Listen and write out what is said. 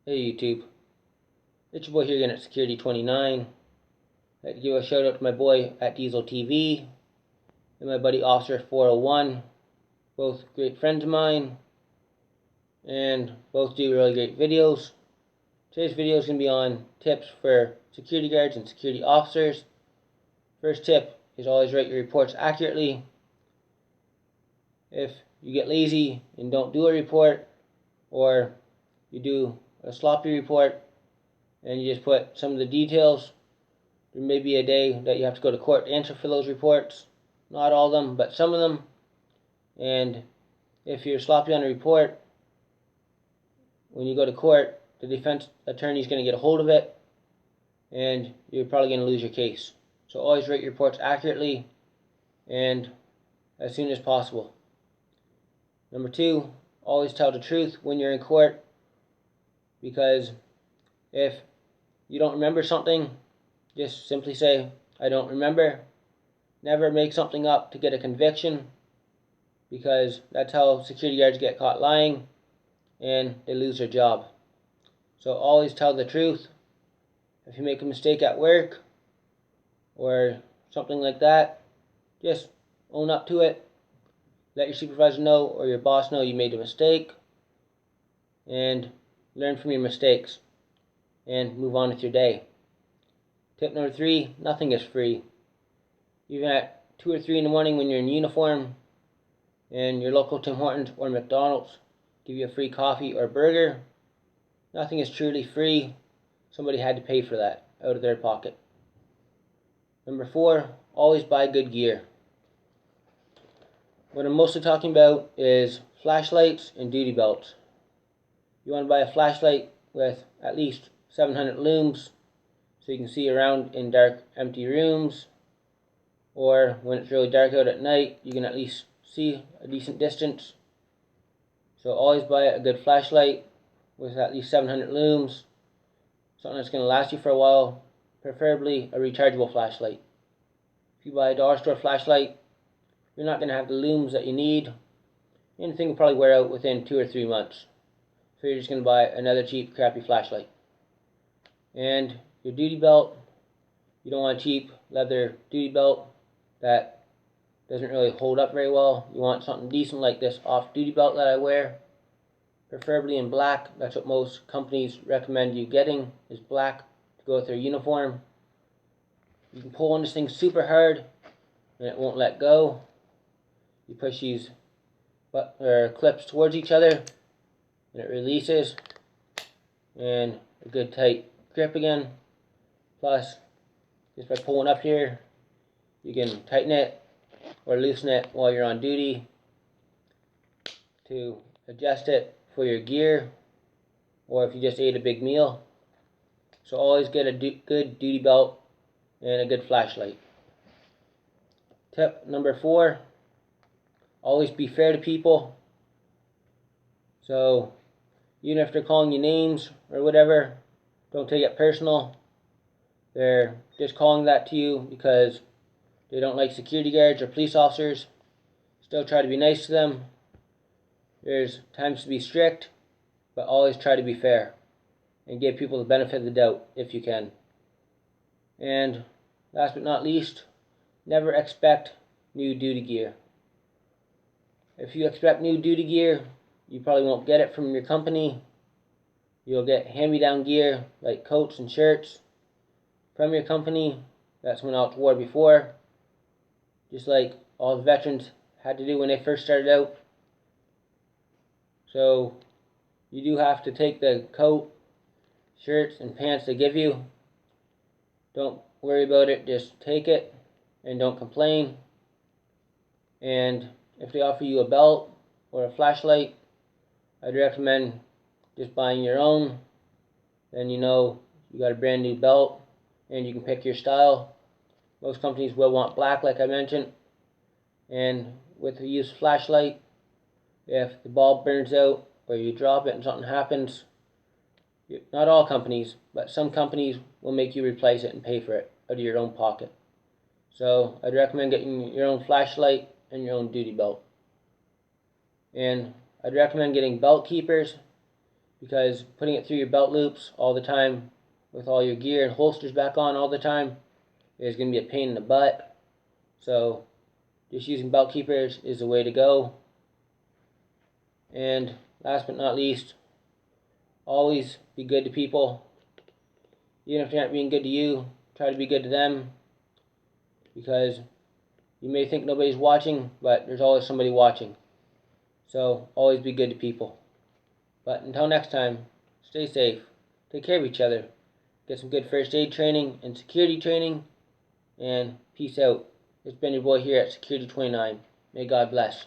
Hey YouTube, it's your boy here again at Security 29. I'd like to give a shout out to my boy at Diesel TV and my buddy Officer 401, both great friends of mine and both do really great videos. Today's video is going to be on tips for security guards and security officers. First tip is always write your reports accurately. If you get lazy and don't do a report, or you do a sloppy report and you just put some of the details, there may be a day that you have to go to court to answer for those reports. Not all of them, but some of them. And if you're sloppy on a report, when you go to court, the defense attorney is going to get a hold of it, and you're probably going to lose your case. So always write your reports accurately and as soon as possible. Number two, always tell the truth when you're in court, because if you don't remember something, just simply say, I don't remember. Never make something up to get a conviction, because that's how security guards get caught lying and they lose their job. So always tell the truth. If you make a mistake at work or something like that, just own up to it. Let your supervisor know or your boss know you made a mistake, and learn from your mistakes and move on with your day. Tip number three, nothing is free. Even at 2 or 3 in the morning when you're in uniform and your local Tim Hortons or McDonald's give you a free coffee or burger, nothing is truly free. Somebody had to pay for that out of their pocket. Number four, always buy good gear. What I'm mostly talking about is flashlights and duty belts. You want to buy a flashlight with at least 700 lumens so you can see around in dark, empty rooms, or when it's really dark out at night, you can at least see a decent distance. So always buy a good flashlight with at least 700 lumens, something that's going to last you for a while, preferably a rechargeable flashlight. If you buy a dollar store flashlight, you're not going to have the lumens that you need. Anything will probably wear out within 2 or 3 months. So you're just going to buy another cheap, crappy flashlight. And your duty belt, you don't want a cheap leather duty belt that doesn't really hold up very well. You want something decent like this off-duty belt that I wear, preferably in black. That's what most companies recommend you getting, is black to go with their uniform. You can pull on this thing super hard and it won't let go. You push these clips towards each other and it releases, and a good tight grip again. Plus, just by pulling up here, you can tighten it or loosen it while you're on duty to adjust it for your gear, or if you just ate a big meal. So always get a good duty belt and a good flashlight. Tip number four, always be fair to people. So even if they're calling you names or whatever, don't take it personal. They're just calling that to you because they don't like security guards or police officers. Still try to be nice to them. There's times to be strict, but always try to be fair and give people the benefit of the doubt if you can. And last but not least, never expect new duty gear. If you expect new duty gear, you probably won't get it from your company. You'll get hand-me-down gear like coats and shirts from your company that's went out to war before, just like all the veterans had to do when they first started out. So you do have to take the coat, shirts, and pants they give you. Don't worry about it, just take it and don't complain. And if they offer you a belt or a flashlight, I'd recommend just buying your own. Then you know you got a brand new belt and you can pick your style. Most companies will want black, like I mentioned. And with the use of flashlight, if the bulb burns out or you drop it and something happens, not all companies, but some companies will make you replace it and pay for it out of your own pocket. So I'd recommend getting your own flashlight and your own duty belt. And I'd recommend getting belt keepers because putting it through your belt loops all the time with all your gear and holsters back on all the time is going to be a pain in the butt. So just using belt keepers is the way to go. And last but not least, always be good to people. Even if they're not being good to you, try to be good to them, because you may think nobody's watching, but there's always somebody watching. So always be good to people. But until next time, stay safe, take care of each other, get some good first aid training and security training, and peace out. It's been your boy here at Security 29. May God bless.